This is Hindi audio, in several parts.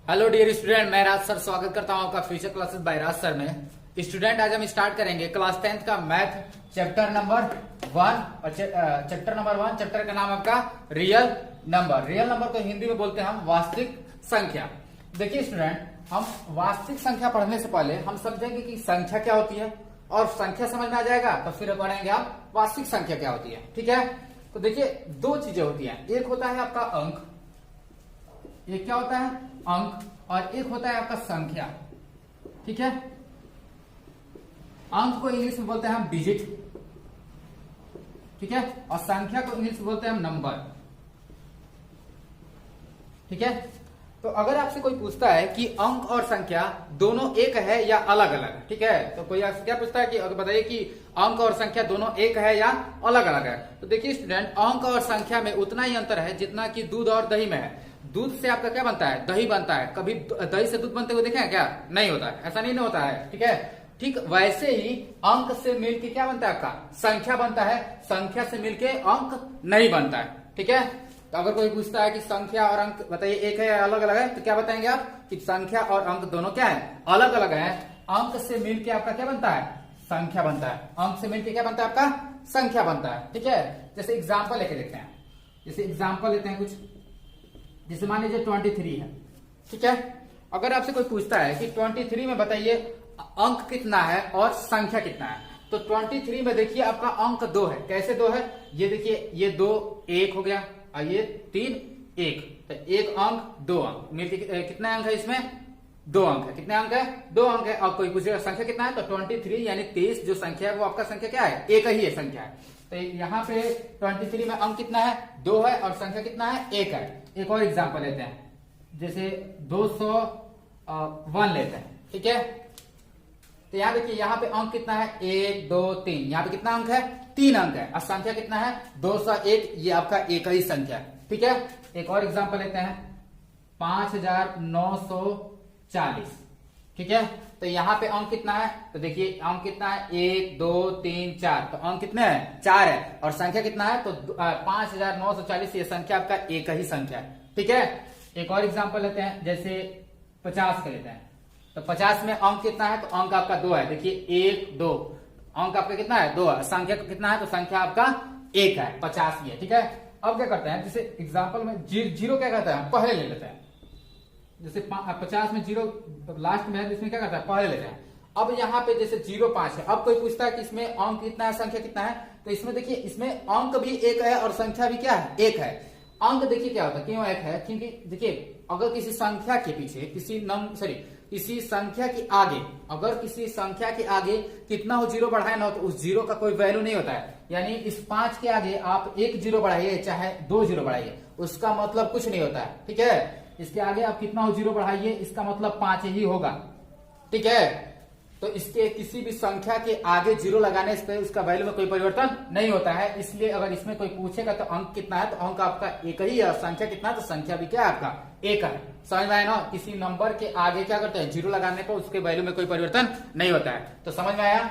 हेलो डियर स्टूडेंट, मैं राज सर स्वागत करता हूं आपका फ्यूचर क्लासेस बाय राज सर में। स्टूडेंट, आज हम स्टार्ट करेंगे क्लास 10th का मैथ चैप्टर नंबर 1 और चैप्टर का नाम आपका रियल नंबर। रियल नंबर को हिंदी में बोलते हैं हम वास्तविक संख्या। देखिए स्टूडेंट, हम वास्तविक संख्या पढ़ने से पहले हम समझेंगे कि संख्या क्या होती है, और संख्या समझ में आ जाएगा तो फिर पढ़ेंगे आप वास्तविक संख्या क्या होती है। ठीक है, तो देखिए दो चीजें होती हैं, एक होता है आपका अंक, एक क्या होता है अंक, और एक होता है आपका संख्या। ठीक है, अंक को इंग्लिश में बोलते हैं हम डिजिट, ठीक है, और संख्या को इंग्लिश में बोलते हैं हम नंबर। ठीक है, तो अगर आपसे कोई पूछता है कि अंक और संख्या दोनों एक है या अलग अलग, ठीक है, तो कोई आपसे क्या पूछता है कि अगर बताइए कि अंक और संख्या दोनों एक है या अलग अलग है, तो देखिए स्टूडेंट, अंक और संख्या में उतना ही अंतर है जितना कि दूध और दही में है। दूध से आपका क्या बनता है, दही बनता है। कभी दही से दूध बनते हुए देखे हैं क्या? नहीं होता है, ऐसा नहीं होता है। ठीक है, ठीक वैसे ही अंक से मिलके क्या बनता है आपका संख्या बनता है, संख्या से मिलके अंक नहीं बनता है। ठीक है, तो अगर कोई पूछता है कि संख्या और अंक बताइए एक है या अलग अलग है, तो क्या बताएंगे आप कि संख्या और अंक दोनों क्या है, अलग अलग है। अंक से मिलके आपका क्या बनता है, संख्या बनता है। अंक से मिलके क्या बनता है आपका संख्या बनता है। ठीक है, जैसे एग्जाम्पल लेके देखते हैं, जैसे एग्जाम्पल लेते हैं कुछ, जैसे मान लीजिए 23 है। ठीक है, अगर आपसे कोई पूछता है कि 23 में बताइए अंक कितना है और संख्या कितना है, तो 23 में देखिए आपका अंक 2 है। कैसे 2 है, ये देखिए, ये 2 1 हो गया और ये 3 1, तो एक अंक 2 अंक मिलके कितने अंक है इसमें, 2 अंक है। कितने अंक है, 2 अंक है। और कोई पूछेगा संख्या कितना है, तो 23 यानी 23 जो संख्या है वो आपका संख्या क्या है, एक ही है संख्या है। तो यहाँ पे 23 में अंक कितना है, 2 है, और संख्या कितना है, 1 है। एक और एग्जांपल लेते हैं, जैसे 201 लेते हैं। ठीक है, तो यहाँ देखिए, यहाँ पे अंक कितना है, 1 2 3, यहाँ पे कितना अंक है, 3 अंक है, और संख्या कितना है 201, ये आपका एक ही संख्या है। ठीक है, एक और एग्जांपल लेते हैं, 5940। ठीक है, तो यहाँ पे अंक कितना है, तो देखिए अंक कितना है, 1 2 3 4, तो अंक कितने हैं, 4 है, और संख्या कितना है, तो 5940, ये संख्या आपका एक ही संख्या है। ठीक है, एक और एग्जांपल लेते हैं, जैसे 50 का लेते हैं, तो 50 में अंक कितना है, तो अंक आपका 2 है। देखिए 1 2, अंक आपका कितना है, 2 है, संख्या कितना है, तो संख्या आपका 1 है, 50 ही है। ठीक है, अब क्या करते हैं, जैसे एग्जाम्पल में जीरो क्या कहता है, पहले ले लेते हैं। जैसे 50 में जीरो लास्ट में है, इसमें क्या करता है, पहले लेते हैं। अब यहाँ पे जैसे 05 है, अब कोई पूछता है कि इसमें अंक कितना है, संख्या कितना है, तो इसमें देखिए, इसमें अंक भी 1 है और संख्या भी क्या है, 1 है। अंक देखिए क्या होता है, क्यों 1 है, क्योंकि देखिए अगर किसी संख्या के पीछे किसी संख्या के आगे, अगर किसी संख्या के आगे कितना हो जीरो बढ़ाए ना, तो उस जीरो का कोई वैल्यू नहीं होता है। यानी इस 5 के आगे आप 1 जीरो बढ़ाइए चाहे 2 जीरो बढ़ाइए, उसका मतलब कुछ नहीं होता है। ठीक है, इसके आगे आप कितना हो जीरो बढ़ाइए, इसका मतलब 5 ही होगा। ठीक है, तो इसके किसी भी संख्या के आगे जीरो लगाने से उसका वैल्यू में कोई परिवर्तन नहीं होता है। इसलिए अगर इसमें कोई पूछेगा तो अंक कितना है, तो अंक आपका एक ही है, और संख्या कितना है, तो संख्या भी क्या है आपका 1 है। समझ में आया ना, किसी नंबर के आगे क्या करते हैं, जीरो लगाने पर उसके वैल्यू में कोई परिवर्तन नहीं होता है। तो समझ में आया,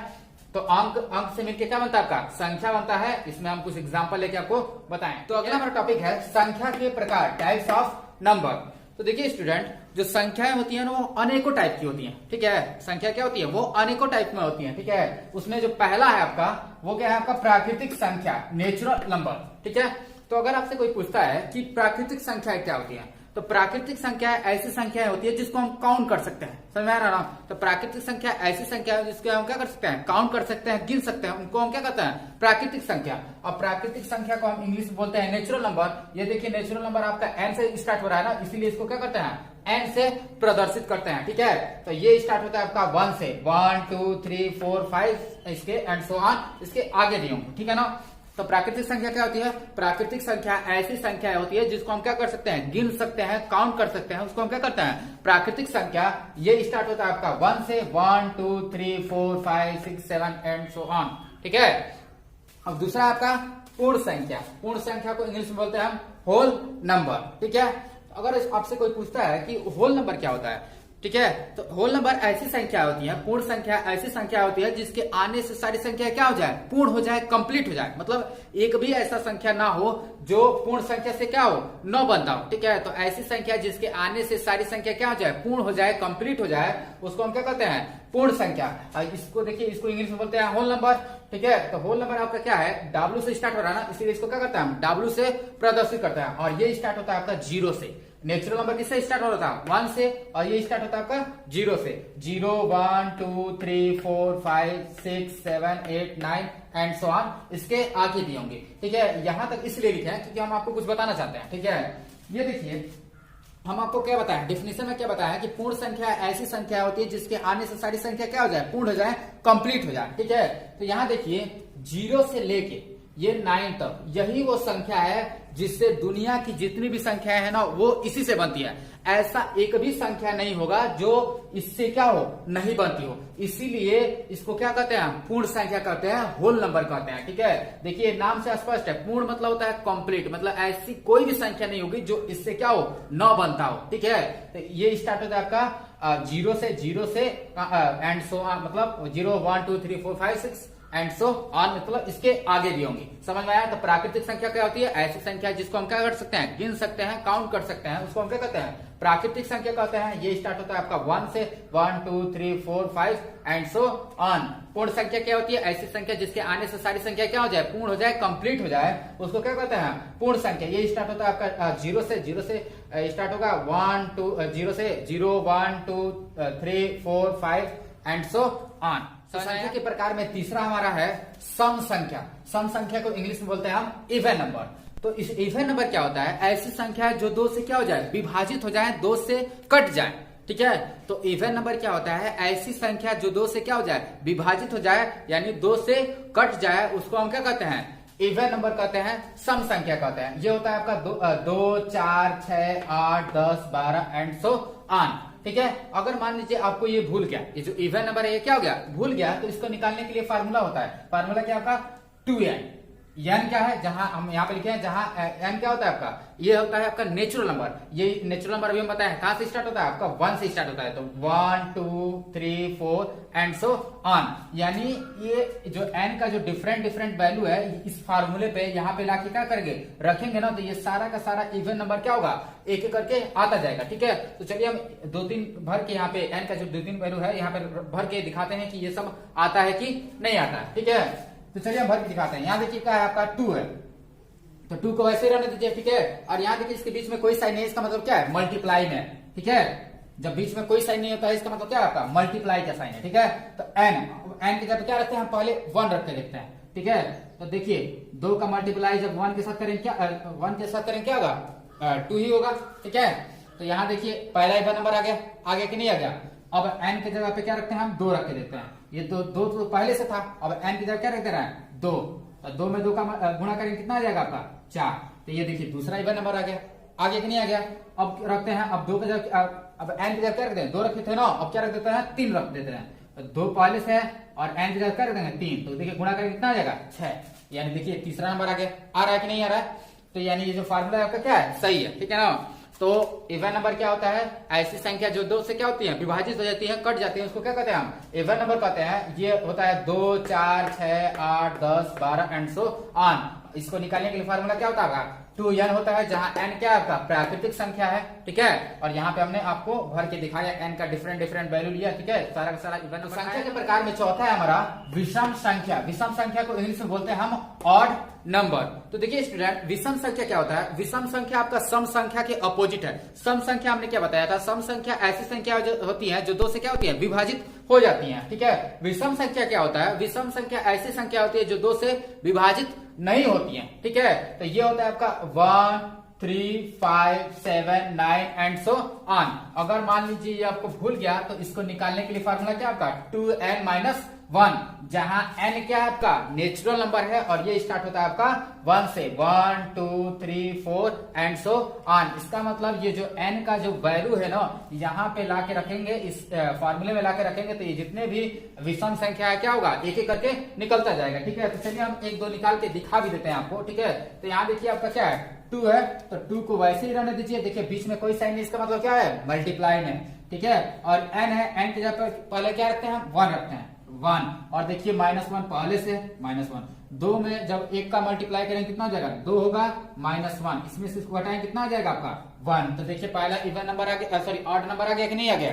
तो अंक से मिलकर क्या बनता है आपका संख्या बनता है। इसमें हम कुछ एग्जाम्पल लेके आपको बताएं। तो अगला हमारा टॉपिक है संख्या के प्रकार, टाइप्स ऑफ नंबर। तो देखिए स्टूडेंट, जो संख्याएं होती है ना, वो अनेकों टाइप की होती हैं। ठीक है, संख्या क्या होती है, वो अनेकों टाइप में होती है। ठीक है, उसमें जो पहला है आपका, वो क्या है आपका प्राकृतिक संख्या, नेचुरल नंबर। ठीक है, तो अगर आपसे कोई पूछता है कि प्राकृतिक संख्याएं क्या होती है, तो प्राकृतिक संख्या ऐसी संख्याएं होती है जिसको हम काउंट कर सकते हैं। समझ में आ रहा है, तो प्राकृतिक संख्या ऐसी संख्या है जिसको हम क्या कर सकते हैं, काउंट कर सकते हैं, गिन सकते हैं, उनको हम क्या कहते हैं, प्राकृतिक संख्या। और प्राकृतिक संख्या को हम इंग्लिश में बोलते हैं नेचुरल नंबर। ये देखिए नेचुरल नंबर आपका एन से स्टार्ट हो रहा है ना, इसीलिए इसको क्या करते हैं, एन से प्रदर्शित करते हैं। ठीक है, तो ये स्टार्ट होता है आपका 1 से, 1 2 3 4 5 इसके एंड सो ऑन, इसके आगे नहीं होंगे। ठीक है ना, तो प्राकृतिक संख्या क्या होती है, प्राकृतिक संख्या ऐसी संख्या होती है जिसको हम क्या कर सकते हैं, गिन सकते हैं, काउंट कर सकते हैं, उसको हम क्या करते हैं, प्राकृतिक संख्या। ये स्टार्ट होता है आपका 1 से, 1 2 3 4 5 6 7 एंड सो ऑन। ठीक है, अब दूसरा आपका पूर्ण संख्या। पूर्ण संख्या को इंग्लिश में बोलते हैं हम होल नंबर। ठीक है, अगर आपसे कोई पूछता है कि होल नंबर क्या होता है, ठीक है। तो होल नंबर ऐसी संख्या होती है, पूर्ण संख्या ऐसी संख्या होती है जिसके आने से सारी संख्या क्या हो जाए, पूर्ण हो जाए, कंप्लीट हो जाए। मतलब एक भी ऐसा संख्या ना हो जो पूर्ण संख्या से क्या हो, न बनता हो। ठीक है, तो ऐसी संख्या जिसके आने से सारी संख्या क्या हो जाए, पूर्ण हो जाए, कंप्लीट हो जाए, उसको हम क्या कहते हैं, पूर्ण संख्या। इसको देखिए, इसको इंग्लिश में बोलते हैं होल नंबर। ठीक है, तो होल नंबर आपका क्या है, डब्ल्यू से स्टार्ट हो रहा है ना, इसीलिए इसको क्या करते हैं हम, डब्ल्यू से प्रदर्शित करते हैं। और ये स्टार्ट होता है आपका जीरो से। नेचुरल नंबर किससे स्टार्ट हो रहा था, 1 से, और ये स्टार्ट होता है आपका 0 से। 0 1 2 3 4 5 6 7 8 9 एंड सो ऑन, इसके आगे भी होंगे। ठीक है, यहां तक इसलिए लिखे हैं क्योंकि हम आपको कुछ बताना चाहते हैं। ठीक है, ये देखिए, हम आपको क्या बताया, डेफिनेशन में क्या बताया कि पूर्ण संख्या ऐसी संख्या होती है जिसके आने से सारी संख्या क्या हो जाए, पूर्ण हो जाए, कंप्लीट हो जाए। ठीक है, तो यहां देखिए 0 से लेके ये 9 तक, यही वो संख्या है जिससे दुनिया की जितनी भी संख्याएं है ना, वो इसी से बनती है। ऐसा एक भी संख्या नहीं होगा जो इससे क्या हो, नहीं बनती हो। इसीलिए इसको क्या कहते हैं, पूर्ण संख्या कहते हैं, होल नंबर कहते हैं। ठीक है, देखिए नाम से स्पष्ट है, पूर्ण मतलब होता है कंप्लीट, मतलब ऐसी कोई भी संख्या नहीं होगी जो इससे क्या हो, न बनता हो। ठीक है, तो ये स्टार्ट होता है आपका 0 से एंड सो मतलब 0 1 2 3 4 5 6 एंड सो ऑन, मतलब इसके आगे भी होंगी। समझ में आया। तो प्राकृतिक संख्या क्या होती है, ऐसी संख्या जिसको हम क्या कर सकते हैं, गिन सकते हैं, काउंट कर सकते हैं, उसको हम क्या कहते हैं, प्राकृतिक संख्या कहते हैं। ये स्टार्ट होता है आपका 1 से, 1 2 3 4 5 एंड सो ऑन। पूर्ण संख्या क्या होती है, ऐसी संख्या जिसके आने से सारी संख्या क्या हो जाए, पूर्ण हो जाए, कंप्लीट हो जाए, उसको क्या कहते हैं, पूर्ण संख्या। ये स्टार्ट होता है आपका 0 से स्टार्ट होगा 1 2 0 से 0 1 2 3 4 5 एंड सो ऑन। संख्या के प्रकार में तीसरा हमारा है सम संख्या। सम संख्या को इंग्लिश में बोलते हैं हम इवन नंबर। तो इस इवन नंबर क्या होता है, ऐसी संख्या जो 2 से क्या हो जाए, विभाजित हो जाए, 2 से कट जाए। ठीक है, तो इवन नंबर क्या होता है, ऐसी संख्या जो 2 से क्या हो जाए, विभाजित हो जाए, यानी 2 से कट जाए, उसको हम क्या कहते हैं, इवन नंबर कहते हैं, सम संख्या कहते हैं। ये होता है आपका 2 4 6 8 10 12 एंड सो ऑन। ठीक है, अगर मान लीजिए आपको ये भूल गया, ये जो इवन नंबर है ये क्या हो गया, भूल गया, तो इसको निकालने के लिए फार्मूला होता है। फार्मूला क्या आपका 2n। n क्या है, जहां हम यहाँ पे लिखे हैं, जहां n क्या होता है आपका, ये होता है आपका नेचुरल नंबर। ये नेचुरल नंबर अभी हम बताए कहां से स्टार्ट होता है, आपका 1 से स्टार्ट होता है। तो 1 2 3 4 एंड सो ऑन। यानी ये जो n का जो डिफरेंट वैल्यू है, इस फार्मूले पे यहाँ पे लाके क्या करेंगे, रखेंगे ना, तो ये सारा का सारा इवन नंबर क्या होगा, एक एक करके आता जाएगा। ठीक है, तो चलिए हम 2-3 भर के यहाँ पे n का जो 2-3 वैल्यू है यहाँ पे भर के दिखाते हैं कि ये सब आता है कि नहीं आता है। ठीक है, तो चलिए हम भर के दिखाते हैं। यहाँ देखिए क्या है आपका 2 है, तो 2 को वैसे रहने दीजिए। ठीक है, और यहाँ देखिए इसके बीच में कोई साइन नहीं है, इसका मतलब क्या है, मल्टीप्लाई में। ठीक है, जब बीच में कोई साइन नहीं होता है, इसका मतलब क्या है आपका, मल्टीप्लाई का साइन है। ठीक है, तो n की जगह क्या रखते हैं, हम पहले 1 रख के देखते हैं। ठीक है, तो देखिए 2 का मल्टीप्लाई जब 1 के साथ करेंगे, क्या 1 के साथ करेंगे, क्या होगा, 2 ही होगा। ठीक है, तो यहाँ देखिए पहला इवन नंबर आ गया, आगे कि नहीं आ गया। अब n की जगह पे क्या रखते हैं, हम 2 रख के देखते हैं। ये दो तो पहले से था, अब n की जगह क्या रख दे रहा है, 2। तो 2 में 2 का गुणा करेंगे, कितना आ जाएगा आपका, 4। तो ये देखिए दूसरा इवन नंबर आ गया, आगे कि नहीं आ गया। अब रखते हैं, अब 2 की जगह, अब n की जगह क्या रख दें, 2 रखे थे ना, अब क्या रख देते हैं, 3 रख देते हैं। 2 पहले से है और n की जगह क्या रख देंगे, 3। तो देखिए गुणा करेंगे कितना आ जाएगा, 6। यानी देखिए तीसरा नंबर आ गया। आ रहा है कि नहीं आ रहा है। तो यानी ये जो फार्मूला है आपका क्या है, सही है। ठीक है ना। तो इवन नंबर क्या होता है, ऐसी संख्या जो 2 से क्या होती है, विभाजित हो जाती है, कट जाती है, उसको क्या कहते हैं हम, इवन नंबर कहते हैं। ये होता है 2 4 6 8 10 12 एंड सो ऑन। इसको निकालने के लिए फार्मूला क्या होता है, 2n होता है, जहां n क्या है आपका, प्राकृतिक संख्या है। ठीक है, और यहाँ पे हमने आपको भर के दिखाया, n का डिफरेंट वैल्यू लिया। ठीक है, सारा का सारा इवन नंबर। संख्या के प्रकार में चौथा है हमारा विषम संख्या। विषम संख्या को इंग्लिश में बोलते हैं हम ऑड नंबर। तो देखिए स्टूडेंट, विषम संख्या क्या होता है, विषम संख्या आपका सम संख्या के अपोजिट है। सम संख्या हमने क्या बताया था, सम संख्या ऐसी संख्या होती है जो 2 से क्या होती है, विभाजित हो जाती है। ठीक है, विषम संख्या क्या होता है, विषम संख्या ऐसी संख्या होती है जो 2 से विभाजित नहीं होती है। ठीक है, तो ये होता है आपका 1 3 5 7 9 एंड सो ऑन। अगर मान लीजिए ये आपको भूल गया, तो इसको निकालने के लिए फार्मूला क्या आपका 2n माइनस 1, जहां n क्या है आपका नेचुरल नंबर है और ये स्टार्ट होता है आपका 1 से, 1 2 3 4 एंड सो ऑन। इसका मतलब ये जो n का जो वैल्यू है ना, यहाँ पे लाके रखेंगे, इस फॉर्मूले में लाके रखेंगे तो ये जितने भी विषम संख्या है क्या होगा, एक एक करके निकलता जाएगा। ठीक है, तो चलिए हम एक दो निकाल के दिखा भी देते हैं आपको। ठीक है, तो यहाँ देखिए आपका क्या है 2 है, तो 2 को वैसे ही रहने दीजिए। देखिए बीच में कोई साइन नहीं, इसका मतलब क्या है मल्टीप्लाइड है। ठीक है, और n है, n की जगह पर पहले क्या रखते हैं 1 रखते हैं 1, और देखिए -1 पहले से -1, 2 में जब एक का मल्टीप्लाई करेंगे कितना हो जाएगा 2 होगा, -1 इसमें से इसको घटाएंगे कितना आ जाएगा आपका 1। तो देखिए पहला इवन नंबर आ गया, सॉरी ऑड नंबर आ गया कि नहीं आ गया।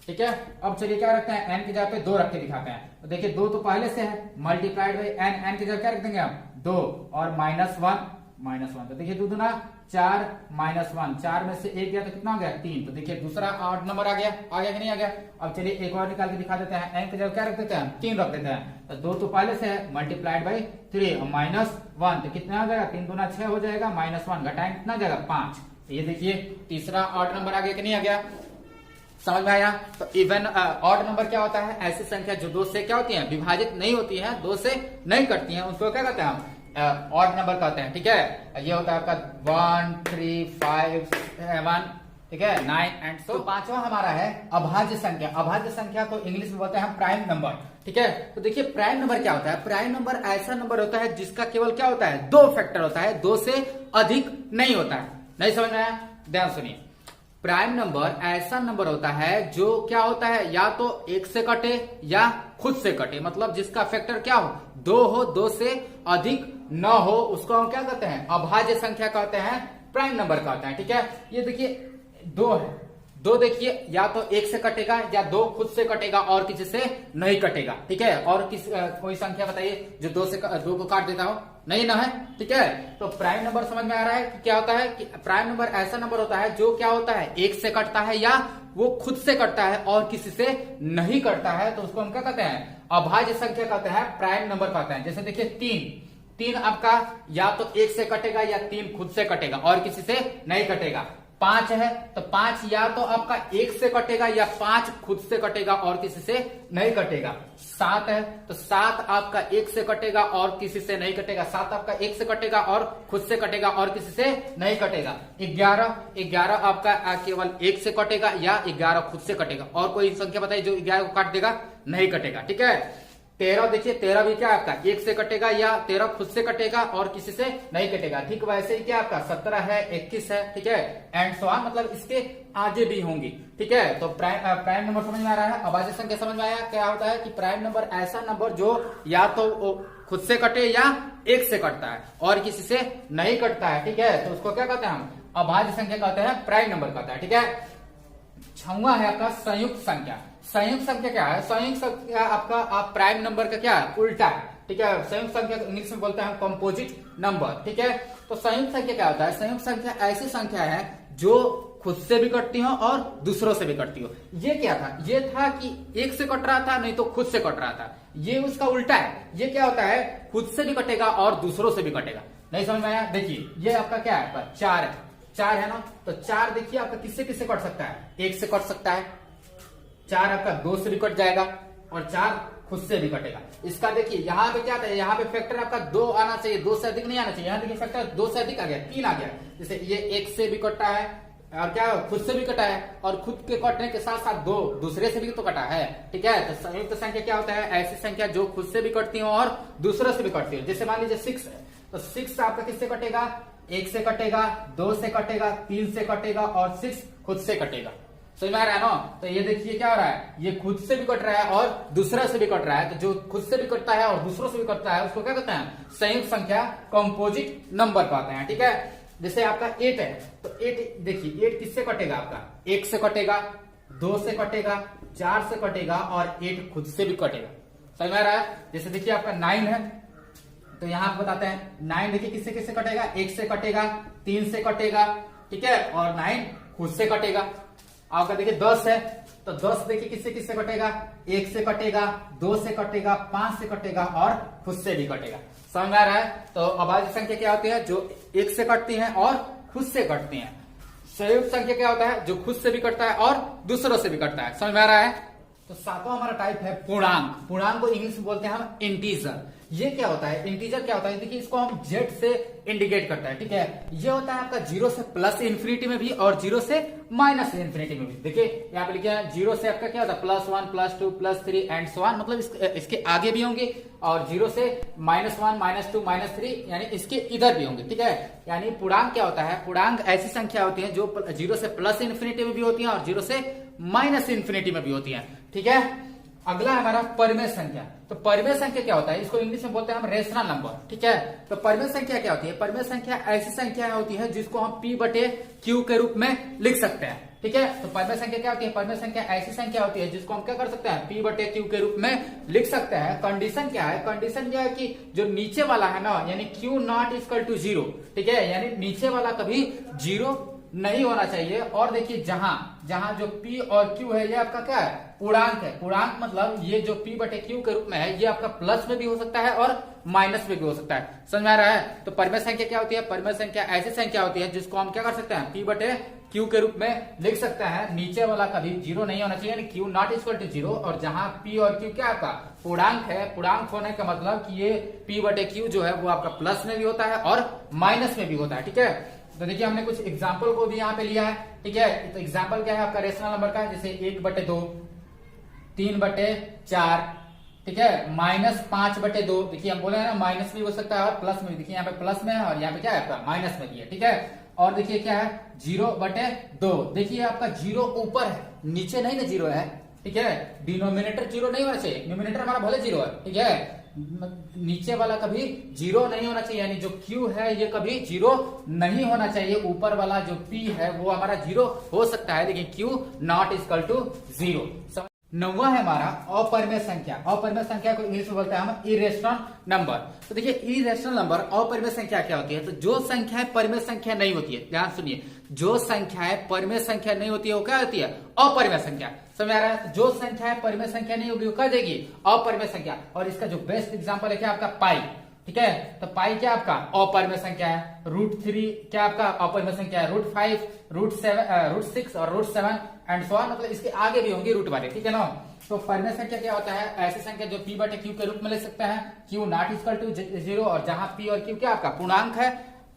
ठीक है, अब चलिए क्या रखते हैं n की जगह पे 2 रख के दिखाते हैं। तो देखिए 2 तो पहले से है, मल्टीप्लाइड बाई n की जगह क्या रख देंगे हम 2 और -1, तो देखिए 2 दूना 4 -1, 4 में से 1 गया तो कितना हो गया 3। तो देखिए दूसरा ऑड नंबर आ गया कि नहीं आ गया। अब चलिए एक और निकाल के दिखा देते हैं, n की जगह क्या रख देते हैं 3 रख देते हैं। तो 2 तो पहले से है, मल्टीप्लाइड बाई 3 और -1, तो कितना हो जाएगा 3 दूना 6 हो जाएगा, -1 घटाएंगे कितना हो जाएगा 5। तो ये देखिए तीसरा ऑड नंबर आ गया कि नहीं आ गया, समझ में आया। तो इवन ऑड नंबर क्या होता है, ऐसी संख्या जो 2 से क्या होती है विभाजित नहीं होती है, 2 से नहीं कटती है, उसको क्या कहते हैं हम ऑड नंबर कहते हैं। ठीक है, ये होता है आपका 1 3 5 7, ठीक है 9 एंड सो। पांचवा हमारा है अभाज्य संख्या। अभाज्य संख्या को इंग्लिश में बोलते हैं हम प्राइम नंबर। ठीक है, तो देखिए प्राइम नंबर क्या होता है, प्राइम नंबर ऐसा नंबर होता है जिसका केवल क्या होता है 2 फैक्टर होता है, 2 से अधिक नहीं होता है। नहीं समझ में आया, ध्यान सुनिए। प्राइम नंबर ऐसा नंबर होता है जो क्या होता है या तो 1 से कटे या खुद से कटे, मतलब जिसका फैक्टर क्या हो 2 हो, 2 से अधिक न हो, उसको हम क्या कहते हैं अभाज्य संख्या कहते हैं, प्राइम नंबर कहते हैं। ठीक है, ये देखिए 2 है, 2 देखिए या तो 1 से कटेगा या 2 खुद से कटेगा और किसी से नहीं कटेगा। ठीक है, और कोई संख्या बताइए जो 2 को काट देता हो, नहीं ना है। ठीक है, तो प्राइम नंबर समझ में आ रहा है कि क्या होता है कि प्राइम नंबर ऐसा नंबर होता है जो क्या होता है 1 से कटता है या वो खुद से कटता है और किसी से नहीं कटता है, तो उसको हम क्या कहते हैं अभाज्य संख्या कहते हैं, प्राइम नंबर कहते हैं। जैसे देखिए 3 आपका या तो 1 से कटेगा या 3 खुद से कटेगा और किसी से नहीं कटेगा। 5 है तो 5 या तो आपका 1 से कटेगा या 5 खुद से कटेगा और किसी से नहीं कटेगा। 7 है तो 7 आपका 1 से कटेगा और किसी से नहीं कटेगा, 7 आपका 1 से कटेगा और खुद से कटेगा और किसी से नहीं कटेगा। 11 आपका केवल 1 से कटेगा या 11 खुद से कटेगा, और कोई संख्या बताइए जो 11 को काट देगा, नहीं कटेगा। ठीक है, 13 देखिए 13 भी क्या आपका 1 से कटेगा या 13 खुद से कटेगा और किसी से नहीं कटेगा। ठीक वैसे ही क्या आपका 17 है, 21 है, ठीक है एंड सो ऑन, मतलब इसके आगे भी होंगी। ठीक है, तो प्राइम नंबर समझ में आ रहा है, अभाज्य संख्या समझ में आया। क्या होता है कि प्राइम नंबर ऐसा नंबर जो या तो खुद से कटे या 1 से कटता है और किसी से नहीं कटता है। ठीक है, तो उसको क्या कहते हैं हम अभाज्य संख्या कहते हैं, प्राइम नंबर कहते हैं। ठीक है, 6वां है आपका संयुक्त संख्या। संयुक्त संख्या क्या है, संयुक्त संख्या आपका आप प्राइम नंबर का क्या है उल्टा है। ठीक है, संयुक्त संख्या इंग्लिश में बोलते हैं हम कंपोजिट नंबर। ठीक है, तो संयुक्त संख्या क्या होता है, संयुक्त संख्या ऐसी संख्या है जो खुद से भी कटती हो और दूसरों से भी कटती हो। ये क्या था, ये था कि 1 से कट रहा था, नहीं तो खुद से कट रहा था। ये उसका उल्टा है, ये क्या होता है खुद से भी कटेगा और दूसरों से भी कटेगा। नहीं समझ में आया। देखिए ये आपका क्या है 4 है ना, तो 4 देखिए आपका किससे किससे कट सकता है, 1 से कट सकता है, 4 आपका 2 से भी कट जाएगा और 4 खुद से भी कटेगा। इसका देखिए यहाँ पे क्या था, यहाँ पे फैक्टर आपका 2 आना चाहिए, 2 से अधिक नहीं आना चाहिए। यहाँ देखिए फैक्टर 2 से अधिक आ गया, 3 आ गया। जैसे ये 1 से भी कटा है और क्या खुद से भी कटा है, और खुद के कटने के साथ साथ 2 दूसरे से भी तो कटा है। ठीक है, तो संयुक्त संख्या क्या होता है, ऐसी संख्या जो खुद से भी कटती हो और दूसरों से भी कटती हो। जैसे मान लीजिए 6 है, तो 6 आपका किससे कटेगा, 1 से कटेगा, 2 से कटेगा, 3 से कटेगा और 6 खुद से कटेगा। समझ में आ रहा है ना। तो ये देखिए क्या हो रहा है, ये खुद से भी कट रहा है और दूसरा से भी कट रहा है। तो जो खुद से भी कटता है और दूसरों से भी कटता है उसको क्या कहते हैं संयुक्त संख्या, कंपोजिट नंबर कहते हैं। ठीक है, जैसे आपका 8 है तो 8 देखिए 8 किससे कटेगा, आपका 1 से कटेगा, 2 से कटेगा, 4 से कटेगा और 8 खुद से भी कटेगा। समझ में आ रहा है। जैसे देखिए आपका 9 है, तो यहां आप बताते हैं 9 देखिए किससे किससे कटेगा, 1 से कटेगा, 3 से कटेगा, ठीक है, और 9 खुद से कटेगा। आपका देखिए 10 है, तो 10 देखिए किससे किससे कटेगा, 1 से कटेगा, 2 से कटेगा, 5 से कटेगा और खुद से भी कटेगा। समझ में आ रहा है। तो अभाज्य संख्या क्या होती है, जो 1 से कटती है और खुद से कटती है। संयुक्त संख्या क्या होता है, जो खुद से भी कटता है और दूसरों से भी कटता है। समझ में आ रहा है। तो सातवां हमारा टाइप है पूर्णांक। पूर्णांक को इंग्लिश में बोलते हैं हम इंटीजर। ये क्या होता है, इंटीजर क्या होता है, देखिए इसको हम जेड से इंडिकेट करता है, ठीक है। ये होता है आपका जीरो से प्लस इन्फिनिटी में भी और जीरो से माइनस इन्फिनिटी में भी। देखिए यहाँ पे लिखा है जीरो से आपका क्या होता है +1 +2 +3 एंड सो ऑन, मतलब इसके आगे भी होंगे, और जीरो से -1 -2 -3 यानी इसके इधर भी होंगे, ठीक है। यानी पूर्णांक क्या होता है, पूर्णांक ऐसी संख्या होती है जो जीरो से प्लस इन्फिनिटी में भी होती है और जीरो से माइनस इन्फिनिटी में भी होती है, ठीक है। अगला है हमारा परिमेय संख्या। तो परिमेय संख्या क्या होता है, इसको इंग्लिश में बोलते हैं हम रेशनल नंबर, ठीक है। तो परिमेय संख्या क्या होती है, परिमेय संख्या ऐसी संख्या होती है जिसको हम P/Q के रूप में लिख सकते हैं, ठीक है। तो परिमेय संख्या क्या होती है, परिमेय संख्या ऐसी संख्या होती है जिसको हम क्या कर सकते हैं, P/Q के रूप में लिख सकते हैं। कंडीशन क्या है, कंडीशन यह है कि जो नीचे वाला है ना, यानी Q not = 0, ठीक है, यानी नीचे वाला कभी 0 नहीं होना चाहिए। और देखिए जहां जो P और Q है ये आपका क्या है, पूर्णांक है। पूर्णांक मतलब ये जो P/Q के रूप में है ये आपका प्लस में भी हो सकता है और माइनस में भी हो सकता है, समझ में आ रहा है। तो परिमेय संख्या क्या होती है, परिमेय संख्या ऐसी संख्या होती है जिसको हम क्या कर सकते हैं, P/Q के रूप में लिख सकते हैं। नीचे वाला कभी 0 नहीं होना चाहिए, यानी Q not = 0। और जहां P और Q क्या आपका पूर्णांक है, पूर्णांक होने का मतलब कि ये P/Q जो है वो आपका प्लस में भी होता है और माइनस में भी होता है, ठीक है। तो देखिए हमने कुछ एग्जाम्पल को भी यहाँ पे लिया है, ठीक है। तो एग्जाम्पल क्या है आपका रेशनल नंबर का, जैसे 1/2, 3/4, ठीक है, -5/2। देखिए हम बोले हैं ना माइनस भी हो सकता है और प्लस में भी। देखिए यहाँ पे प्लस में है और यहाँ पे क्या है आपका माइनस में भी है, ठीक है। और देखिए क्या है 0/2। देखिए आपका 0 ऊपर है, नीचे नहीं ना 0 है, ठीक है। डिनोमिनेटर 0 नहीं होना चाहिए, न्यूमिनेटर हमारा भले 0 है, ठीक है। नीचे वाला कभी 0 नहीं होना चाहिए, यानी जो Q है ये कभी 0 नहीं होना चाहिए। ऊपर वाला जो P है वो हमारा 0 हो सकता है, लेकिन Q not = 0। नौवां है हमारा अपरिमेय संख्या। अपरिमेय संख्या को इंग्लिश में बोलते हैं हम इरेशनल नंबर। तो देखिए इरेशनल नंबर अपरिमेय संख्या क्या होती है, तो जो संख्याएं परिमेय संख्या नहीं होती है, ध्यान सुनिए, जो संख्याएं परिमेय संख्या नहीं होती है वो क्या होती है, अपरिमेय संख्या। समझ आ रहा है, जो संख्याएं परिमेय संख्या नहीं होगी वो क्या देगी, अपरिमेय संख्या। और इसका जो बेस्ट एग्जाम्पल है क्या आपका पाई, ठीक है। तो पाई क्या आपका अपरिमेय संख्या है। √3 क्या आपका अपरिमेय संख्या है। √5, √6 और √7 एंड सो ऑन, मतलब इसके आगे भी होंगे रूट वाले, ठीक है ना। तो परिमेय संख्या क्या होता है, ऐसी संख्या जो P/Q के रूप में ले सकते हैं, Q not = 0, और जहां P और Q क्या आपका पूर्णांक है,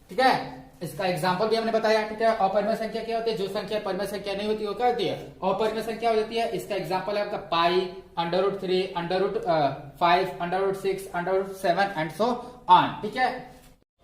ठीक है। इसका एग्जाम्पल भी हमने बताया, ठीक है। अपरिमेय संख्या क्या होती है, जो संख्या परिमेय संख्या नहीं होती वो क्या होती है, अपरिमेय संख्या हो जाती है। इसका एग्जाम्पल है आपका पाई, √3, √5, √6, √7 एंड सो ऑन, ठीक है।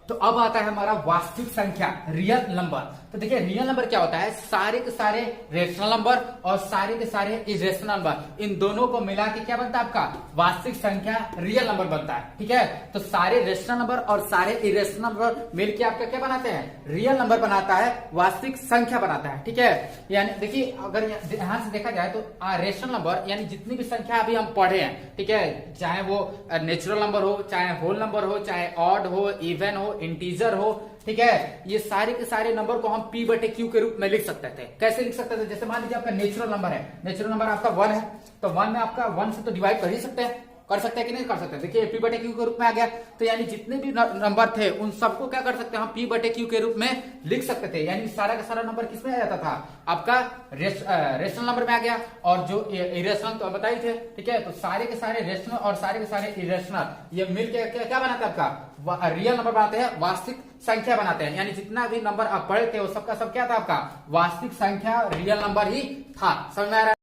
तो अब आता है हमारा वास्तविक संख्या, रियल नंबर। तो देखिए रियल नंबर क्या होता है, सारे के सारे रेशनल नंबर और सारे के सारे इरेशनल नंबर, इन दोनों को मिला के क्या बनता है आपका वास्तविक संख्या, रियल नंबर बनता है, ठीक है। तो सारे रेशनल नंबर और सारे इरेशनल नंबर मिलके आपका क्या बनाते हैं, रियल नंबर बनाता है, वास्तविक संख्या बनाता है, ठीक है। यानी देखिए अगर ध्यान से देखा जाए तो रेशनल नंबर यानी जितनी भी संख्या अभी हम पढ़े हैं, ठीक है, चाहे वो नेचुरल नंबर हो, चाहे होल नंबर हो, चाहे ऑड हो, इवन हो, इंटीजर हो, ठीक है, ये सारे के सारे नंबर को हम P/Q के रूप में लिख सकते थे। कैसे लिख सकते थे, जैसे मान लीजिए आपका नेचुरल नंबर है, नेचुरल नंबर आपका 1 है, तो 1 में आपका 1 से तो डिवाइड कर ही सकते हैं, कर सकते हैं कि नहीं कर सकते। देखिए P/Q के रूप में आ गया, तो यानी जितने भी नंबर थे उन सबको क्या कर सकते हैं हम P/Q के रूप में लिख सकते थे। यानी सारा का सारा नंबर किसमें आ जाता था, आपका रेशनल नंबर में आ गया, और जो इरेशनल तो बताए थे, ठीक है। तो सारे के सारे रेशनल और सारे के सारे इरेशनल ये मिलकर क्या बनाता है आपका रियल नंबर बनाते हैं, वास्तविक संख्या बनाते हैं। यानी जितना भी नंबर आप पढ़े थे वो सबका सब क्या था आपका वास्तविक संख्या, रियल नंबर ही था। समझ में आ रहा है।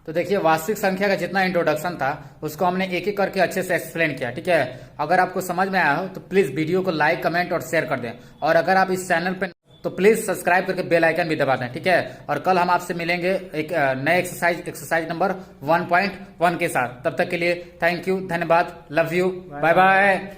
तो देखिए वास्तविक संख्या का जितना इंट्रोडक्शन था उसको हमने एक एक करके अच्छे से एक्सप्लेन किया, ठीक है। अगर आपको समझ में आया हो तो प्लीज वीडियो को लाइक, कमेंट और शेयर कर दें, और अगर आप इस चैनल पे तो प्लीज सब्सक्राइब करके बेल आइकन भी दबा दें, ठीक है। और कल हम आपसे मिलेंगे एक नए एक्सरसाइज नंबर 1.1 के साथ। तब तक के लिए थैंक यू, धन्यवाद, लव यू, बाय बाय।